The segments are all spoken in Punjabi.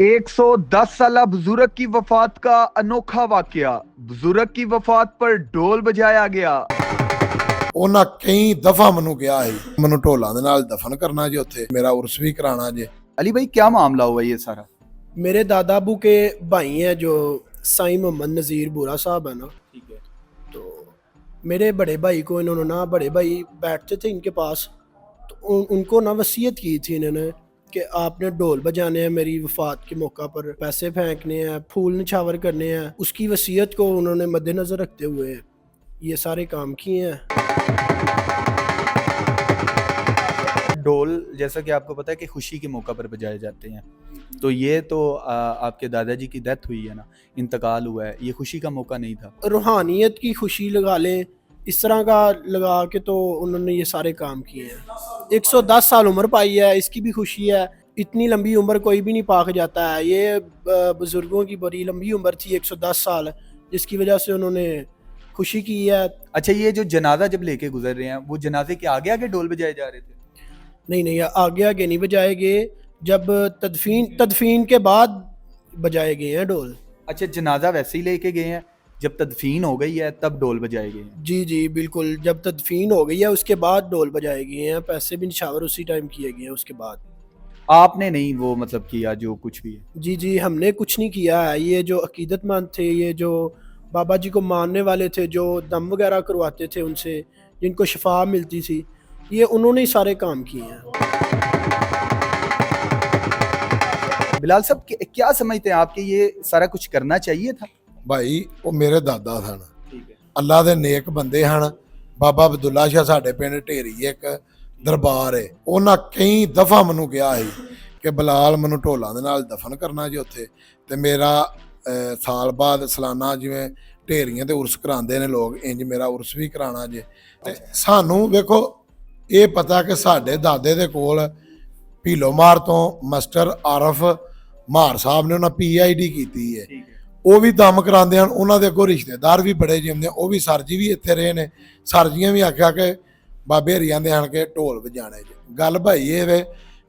110 साला बुजुर्ग की वफात का अनोखा वाकया। बुजुर्ग की वफात पर ढोल बजाया गया। ਉਹਨਾਂ ਕਈ ਦਫਾ ਮੈਨੂੰ ਕਿਹਾ ਸੀ ਮੈਨੂੰ ਢੋਲਾਂ ਦੇ ਨਾਲ ਦਫਨ ਕਰਨਾ ਜੇ ਉੱਥੇ ਮੇਰਾ ਉਰਸ ਵੀ कराना जे। अली भाई क्या मामला हुआ ये सारा? मेरे दादा अबू के भाई हैं जो साईं मोहम्मद नज़ीर बुरा साहब है ना, ठीक है। तो मेरे बड़े भाई को इन्होंने ना, बड़े भाई बैठते थे इनके पास, तो उनको ना वसीयत की थी इन्होंने कि आपने ढोल बजाने हैं, मेरी वफात के मौका पर पैसे फेंकने हैं, फूल निछावर करने हैं। उसकी वसीयत को उन्होंने मद्देनज़र रखते हुए ये सारे काम किए हैं। ढोल जैसा कि आपको पता है कि खुशी के मौका पर बजाए जाते हैं, तो ये तो आपके दादाजी की डेथ हुई है ना, इंतकाल हुआ है, ये खुशी का मौका नहीं था। रूहानियत की खुशी लगा लें, इस तरह का लगा के तो उन्होंने ये सारे काम किए हैं। 110 साल उम्र पाई है, इसकी भी खुशी है। इतनी लंबी उम्र कोई भी नहीं पाक जाता है। ये बुजुर्गों की बड़ी लंबी उम्र थी 110 साल, जिसकी वजह से उन्होंने खुशी की है। अच्छा, ये जो जनाजा जब लेके गुजर रहे हैं, वो जनाजे के आगे आगे ढोल बजाए जा रहे थे? नहीं, आगे आगे नहीं बजाए गए, जब तदफीन के बाद बजाए गए हैं ढोल। अच्छा, जनाजा वैसे ही लेके गए हैं, जब तदफीन हो गई है तब ढोल बजाए गए हैं? जी बिल्कुल, जब तदफीन हो गई है उसके बाद ढोल बजाए गए हैं। पैसे भी निछावर उसी टाइम किए गए हैं उसके बाद। आपने नहीं वो मतलब किया जो कुछ भी है? जी हमने कुछ नहीं किया है। ये जो अकीदतमंद थे, ये जो बाबा जी को मानने वाले थे, जो दम वगैरह करवाते थे उनसे, जिनको शफा मिलती थी, ये उन्होंने ही सारे काम किए हैं। बिलाल साहब, क्या समझते हैं आपके ये सारा कुछ करना चाहिए था? भाई ਉਹ ਮੇਰੇ ਦਾਦਾ ਸਨ, ठीक है। ਅੱਲਾ ਦੇ ਨੇਕ ਬੰਦੇ ਹਨ। ਬਾਬਾ ਅਬਦੁੱਲਾ ਸ਼ਾਹ ਸਾਡੇ ਪਿੰਡ ਢੇਰੀ ਇੱਕ ਦਰਬਾਰ ਹੈ, ਉਹਨਾਂ ਕਈ ਦਫਾ ਮੈਨੂੰ ਕਿਹਾ ਸੀ ਕਿ ਬਲਾਲ ਮੈਨੂੰ ਢੋਲਾਂ ਦੇ ਨਾਲ ਦਫਨ ਕਰਨਾ ਜੇ ਉੱਥੇ, ਤੇ ਮੇਰਾ ਸਾਲ ਬਾਅਦ ਸਾਲਾਨਾ ਜਿਵੇਂ ਢੇਰੀਆਂ ਤੇ ਉਰਸ ਕਰਾਉਂਦੇ ਨੇ ਲੋਕ, ਇੰਜ ਮੇਰਾ ਉਰਸ ਵੀ ਕਰਾਉਣਾ ਜੇ। ਤੇ ਸਾਨੂੰ ਵੇਖੋ ਇਹ ਪਤਾ ਕਿ ਸਾਡੇ ਦਾਦੇ ਦੇ ਕੋਲ ਭੀਲੋਮਾਰ ਤੋਂ ਮਾਸਟਰ ਆਰਫ ਮਾਰ ਸਾਹਿਬ ਨੇ ਉਹਨਾਂ PhD ਕੀਤੀ ਹੈ, ਉਹ ਵੀ ਦਮ ਕਰਾਉਂਦੇ ਹਨ। ਉਹਨਾਂ ਦੇ ਅੱਗੋਂ ਰਿਸ਼ਤੇਦਾਰ ਵੀ ਬੜੇ ਜਿਉਂਦੇ, ਉਹ ਵੀ ਸਰ ਜੀ ਵੀ ਇੱਥੇ ਰਹੇ ਨੇ। ਸਰ ਜੀਆਂ ਵੀ ਆਖਿਆ ਕਿ ਬਾਬੇ ਹਰੀਆਂ ਦੇ ਆਣ ਕੇ ਢੋਲ ਵਜਾਣੇ ਜੇ। ਗੱਲ ਭਾਈ ਇਹ ਵੇ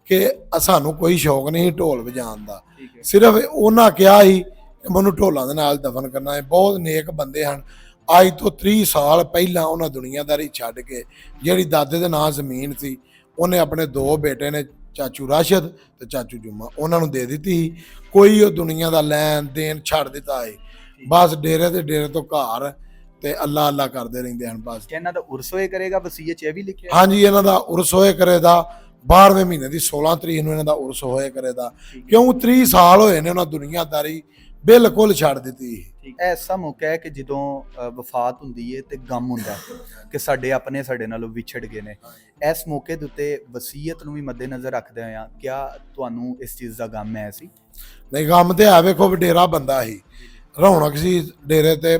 ਕਿ ਸਾਨੂੰ ਕੋਈ ਸ਼ੌਕ ਨਹੀਂ ਢੋਲ ਵਜਾਉਣ ਦਾ, ਸਿਰਫ ਉਹਨਾਂ ਕਿਹਾ ਸੀ ਕਿ ਮੈਨੂੰ ਢੋਲਾਂ ਦੇ ਨਾਲ ਦਫਨ ਕਰਨਾ ਹੈ। ਬਹੁਤ ਨੇਕ ਬੰਦੇ ਹਨ। ਅੱਜ ਤੋਂ 30 ਸਾਲ ਪਹਿਲਾਂ ਉਹਨਾਂ ਦੁਨੀਆਦਾਰੀ ਛੱਡ ਕੇ, ਜਿਹੜੀ ਦਾਦੇ ਦੇ ਨਾਂ ਜ਼ਮੀਨ ਸੀ, ਉਹਨੇ ਆਪਣੇ 2 ਬੇਟੇ ਨੇ, ਚਾਚੂ ਰਾਸ਼ਦ ਤੇ ਚਾਚੂ ਜੁਮਾ, ਉਹਨਾਂ ਨੂੰ ਦੇ ਦਿੱਤੀ ਸੀ। ਕੋਈ ਉਹ ਦੁਨੀਆ ਦਾ ਲੈਣ ਦੇਣ ਛੱਡ ਦਿੱਤਾ ਹੈ। ਬਸ ਡੇਰੇ ਤੇ ਡੇਰੇ ਤੋਂ ਘਰ ਤੇ ਅੱਲਾ ਅੱਲਾ ਕਰਦੇ ਰਹਿੰਦੇ ਹਨ। ਬਸ ਇਹਨਾਂ ਦਾ ਉਰਸ ਹੋਏ ਕਰੇਗਾ, ਵਸੀਅਤ 'ਚ ਇਹ ਵੀ ਲਿਖਿਆ? ਹਾਂਜੀ, ਇਹਨਾਂ ਦਾ ਉਰਸ ਹੋਏ ਕਰੇਦਾ 12ਵੇਂ ਮਹੀਨੇ ਦੀ 16 ਤਰੀਕ ਨੂੰ ਇਹਨਾਂ ਦਾ ਉਰਸ ਹੋਏ ਕਰੇਦਾ। ਕਿਉਂ 30 ਸਾਲ ਹੋਏ ਨੇ ਉਹਨਾਂ ਦੁਨੀਆਦਾਰੀ ਬਿਲਕੁਲ ਛੱਡ ਦਿੱਤੀ। ਐਸਾ ਮੌਕਾ ਹੈ ਕਿ ਜਦੋਂ ਵਫਾਤ ਹੁੰਦੀ ਹੈ ਤੇ ਗਮ ਹੁੰਦਾ ਕਿ ਸਾਡੇ ਆਪਣੇ ਸਾਡੇ ਨਾਲੋਂ ਵਿਛੜ ਗਏ ਨੇ। ਇਸ ਮੌਕੇ ਦੇ ਉੱਤੇ ਵਸੀਅਤ ਨੂੰ ਵੀ ਮੱਦੇਨਜ਼ਰ ਰੱਖਦੇ ਹੋਇਆ ਕਿਆ ਤੁਹਾਨੂੰ ਇਸ ਚੀਜ਼ ਦਾ ਗਮ ਹੈ ਸੀ? ਨਹੀਂ, ਗਮ ਤੇ ਹੈ। ਵੇਖੋ ਵਡੇਰਾ ਬੰਦਾ ਸੀ, ਰੌਣਕ ਸੀ ਡੇਰੇ ਤੇ।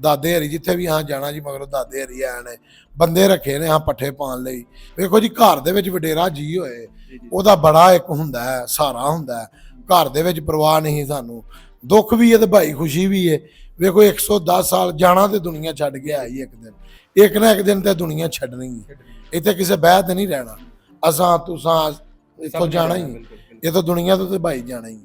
ਦਾਦੇ ਹਰੀ ਜਿੱਥੇ ਵੀ ਹਾਂ ਜਾਣਾ ਜੀ, ਮਗਰੋਂ ਦਾਦੇ ਹਰੀ ਆਏ ਨੇ, ਬੰਦੇ ਰੱਖੇ ਨੇ ਹਾਂ ਪੱਠੇ ਪਾਉਣ ਲਈ। ਵੇਖੋ ਜੀ, ਘਰ ਦੇ ਵਿੱਚ ਵਡੇਰਾ ਜੀ ਹੋਏ, ਉਹਦਾ ਬੜਾ ਇੱਕ ਹੁੰਦਾ ਹੈ, ਸਹਾਰਾ ਹੁੰਦਾ ਹੈ। ਘਰ ਦੇ ਵਿੱਚ ਪਰਵਾਹ ਨਹੀਂ ਸਾਨੂੰ, ਦੁੱਖ ਵੀ ਹੈ ਤੇ ਭਾਈ ਖੁਸ਼ੀ ਵੀ ਹੈ। ਵੇਖੋ 110 ਸਾਲ ਜਾਣਾ ਤੇ ਦੁਨੀਆ ਛੱਡ ਕੇ ਆਈ ਇੱਕ ਦਿਨ, ਇੱਕ ਨਾ ਇੱਕ ਦਿਨ ਤੇ ਦੁਨੀਆ ਛੱਡਣੀ ਹੈ। ਇੱਥੇ ਕਿਸੇ ਬਹਿ ਤੇ ਨਹੀਂ ਰਹਿਣਾ। ਅਸਾਂ ਤੁਸਾਂ ਇੱਥੋਂ ਜਾਣਾ ਹੀ, ਇਹ ਤਾਂ ਦੁਨੀਆ ਤੋਂ ਤੇ ਭਾਈ ਜਾਣਾ ਹੀ।